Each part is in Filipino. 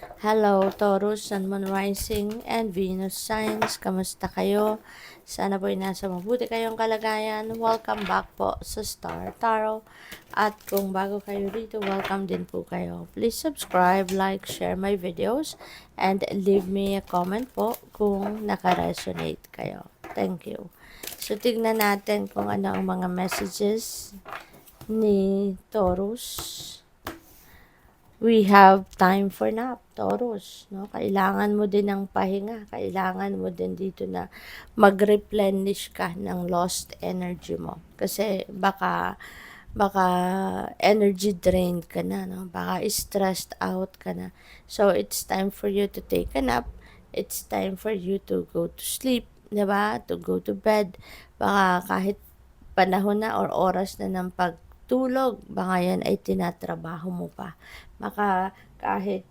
Hello, Taurus, Sun, Moon, Rising, and Venus signs. Kamusta kayo? Sana po'y nasa mabuti kayong kalagayan. Welcome back po sa Star Tarot. At kung bago kayo dito, welcome din po kayo. Please subscribe, like, share my videos, and leave me a comment po kung naka-resonate kayo. Thank you. So, tignan natin kung ano ang mga messages ni Taurus. We have time for nap, Taurus, no? Kailangan mo din ng pahinga, kailangan mo din dito na mag-replenish ka ng lost energy mo. Kasi baka energy drained ka na, no? Baka stressed out ka na. So it's time for you to take a nap. It's time for you to go to sleep, 'di ba? To go to bed. Baka kahit panahon na or oras na ng pagtulog, baka yan ay tinatrabaho mo pa. Baka kahit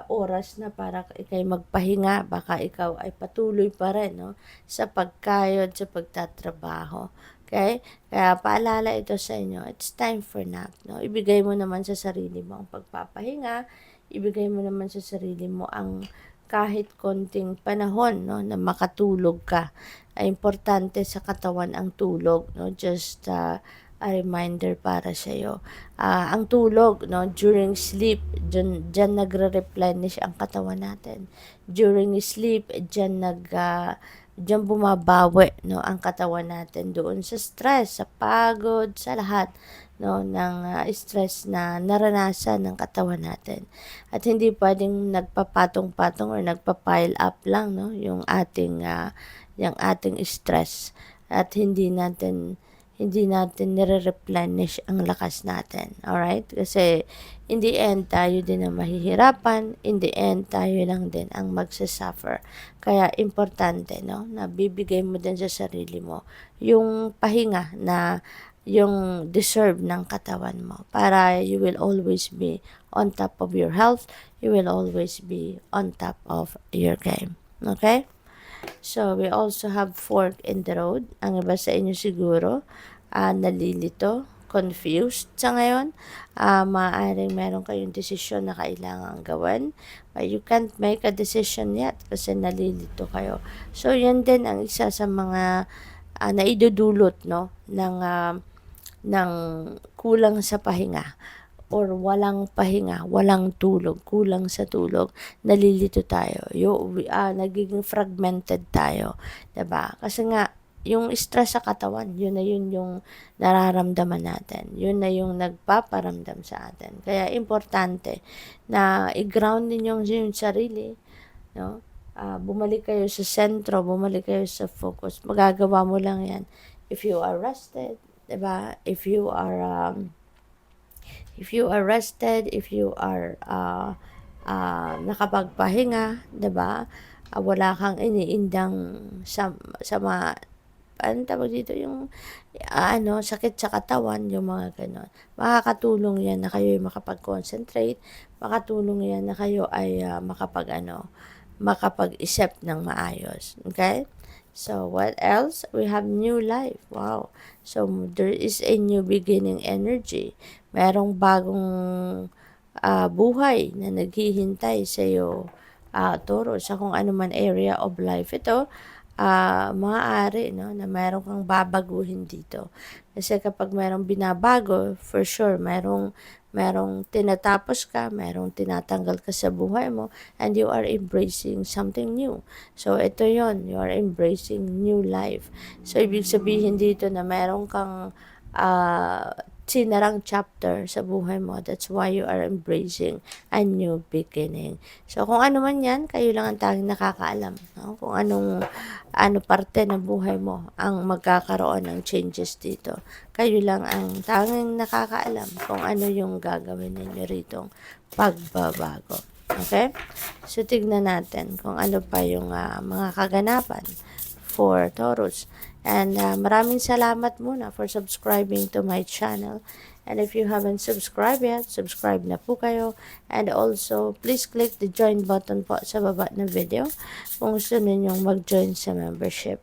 oras na para ikay magpahinga, baka ikaw ay patuloy pa rin, no, sa pagkayod, sa pagtatrabaho. Okay? Kaya paalala ito sa inyo, it's time for nap. No? Ibigay mo naman sa sarili mo ang pagpapahinga, ibigay mo naman sa sarili mo ang kahit konting panahon, no, na makatulog ka. Ay importante sa katawan ang tulog, no? Just a reminder para sa iyo. Ang tulog, no, during sleep, diyan nagre-replenish ang katawan natin. During sleep, diyan bumabawi, no, ang katawan natin doon sa stress, sa pagod, sa lahat, no, ng stress na naranasan ng katawan natin. At hindi pwedeng nagpapatong-patong or nagpa-pile up lang, no, yung ating stress, at hindi natin nire-replenish ang lakas natin. Alright? Kasi in the end, tayo din ang mahihirapan. In the end, tayo lang din ang magsasuffer. Kaya importante, no, na bibigay mo din sa sarili mo yung pahinga na yung deserve ng katawan mo para you will always be on top of your health. You will always be on top of your game. Okay? So, we also have fork in the road. Ang iba sa inyo siguro, nalilito, confused sa ngayon. Maaaring meron kayong desisyon na kailangan gawin, but you can't make a decision yet kasi nalilito kayo. So, yan din ang isa sa mga naidudulot, no, ng kulang sa pahinga or walang pahinga, walang tulog, kulang sa tulog, nalilito tayo. Nagiging fragmented tayo, 'di ba? Kasi nga yung stress sa katawan, yun na yun yung nararamdaman natin. Yun na yung nagpaparamdam sa atin. Kaya importante na i-ground ninyo yung sarili, no? Bumalik kayo sa sentro, bumalik kayo sa focus. Magagawa mo lang yan if you are rested, 'di ba? If you are rested, if you are nakapagpahinga, 'di ba? Wala kang iniindang sama, ano tawag dito, yung sakit sa katawan, yung mga ganon. Makakatulong yan na kayo ay makapag-concentrate, makatulong yan na kayo ay makapag-isip ng maayos. Okay? So, what else? We have new life. Wow. So, there is a new beginning energy. Merong bagong buhay na naghihintay sa iyo, Toro, sa kung ano man area of life ito. Maaari, no, na meron kang babaguhin dito. Kasi kapag merong binabago, for sure, merong tinatapos ka, merong tinatanggal ka sa buhay mo, and you are embracing something new. So, ito yon, you are embracing new life. So, ibig sabihin dito na meron kang sinarang chapter sa buhay mo. That's why you are embracing a new beginning. So, kung ano man yan, kayo lang ang tanging nakakaalam. No? Kung ano parte ng buhay mo ang magkakaroon ng changes dito. Kayo lang ang tanging nakakaalam kung ano yung gagawin ninyo rito pagbabago. Okay? So, tignan natin kung ano pa yung mga kaganapan for Taurus. And maraming salamat muna for subscribing to my channel. And if you haven't subscribed yet, subscribe na po kayo. And also, please click the join button po sa baba ng video kung gusto ninyong mag-join sa membership.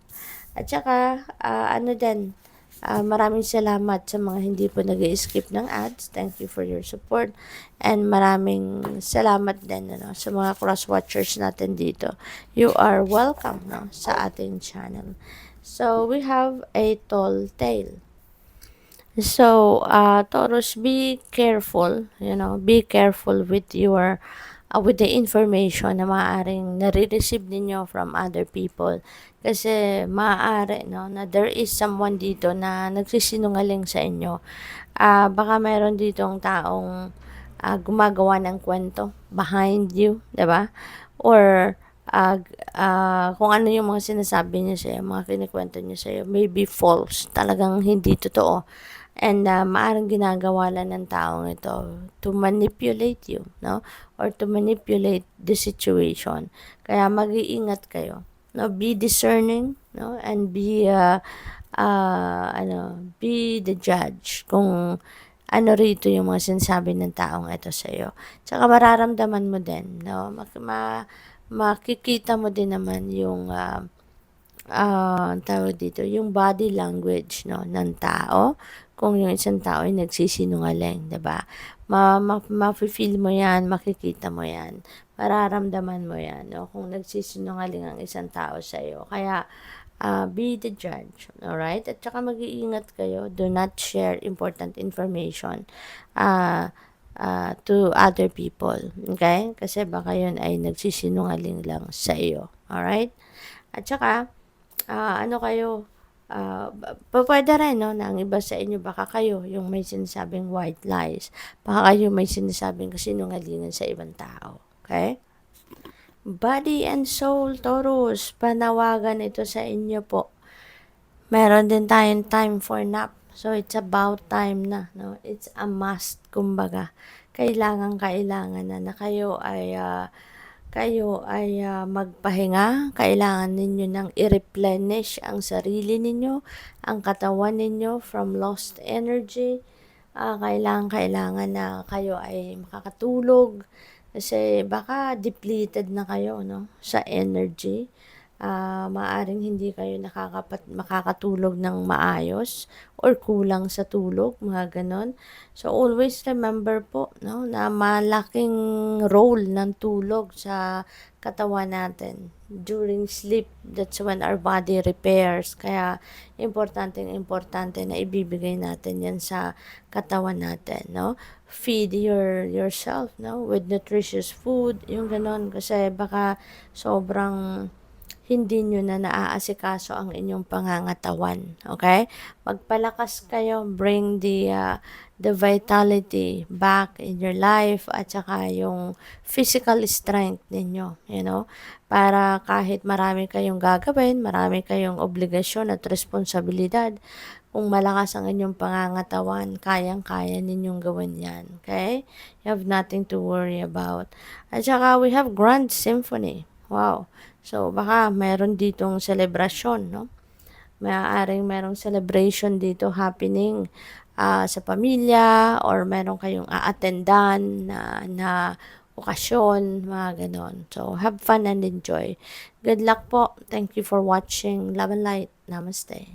At saka, Maraming salamat sa mga hindi po nag-skip ng ads. Thank you for your support. And maraming salamat din sa mga cross-watchers natin dito. You are welcome sa ating channel. So, we have a tall tale. So, Taurus, be careful, be careful with your with the information na maaaring nare-receive ninyo from other people. Kasi maaari na there is someone dito na nagsisinungaling sa inyo. Baka mayroon ditong taong gumagawa ng kwento behind you, 'di ba? Or kung ano yung mga sinasabi niya sa'yo, mga kinikwento niya sa'yo, maybe false, talagang hindi totoo. And maaaring ginagawa lang ng taong ito to manipulate you, or to manipulate the situation. Kaya mag-iingat kayo. Be discerning, and be the judge kung ano rito yung mga sinasabi ng taong ito sa iyo. Tsaka mararamdaman mo din, makikita mo din naman yung tawag dito, yung body language ng tao, kung yung isang tao ay nagsisinungaling, 'di ba? Ma-feel mo 'yan, makikita mo 'yan, mararamdaman mo 'yan, kung nagsisinungaling ang isang tao sa iyo. Kaya be the judge, alright? At saka mag-iingat kayo, do not share important information to other people, okay? Kasi baka yun ay nagsisinungaling lang sa iyo, alright? At saka kayo, pwede rin na ang iba sa inyo, baka kayo yung may sinasabing white lies, baka kayo may sinasabing kasinungalingan sa ibang tao, okay? Body and soul, Taurus, panawagan ito sa inyo po. Meron din tayong time for nap. So, it's about time na, It's a must, kumbaga. Kailangan na kayo ay magpahinga. Kailangan ninyo nang i-replenish ang sarili ninyo, ang katawan ninyo from lost energy. Kailangan na kayo ay makakatulog kasi baka depleted na kayo sa energy. Maaring hindi kayo makakatulog ng maayos or kulang sa tulog, mga ganon. So, always remember po na malaking role ng tulog sa katawan natin. During sleep, that's when our body repairs. Kaya, importante na ibibigay natin yan sa katawan natin, Feed yourself, with nutritious food, yung ganon. Kasi baka sobrang hindi nyo na naaasikaso ang inyong pangangatawan. Okay? Magpalakas kayo, bring the vitality back in your life at saka yung physical strength ninyo, para kahit marami kayong gagawin, marami kayong obligasyon at responsibilidad, kung malakas ang inyong pangangatawan, kayang-kaya ninyong gawin yan. Okay? You have nothing to worry about. At saka we have Grand Symphony. Wow. So, baka meron ditong celebration, Maaaring merong celebration dito happening sa pamilya or meron kayong a-attendan na okasyon, mga ganon. So, have fun and enjoy. Good luck po. Thank you for watching. Love and light. Namaste.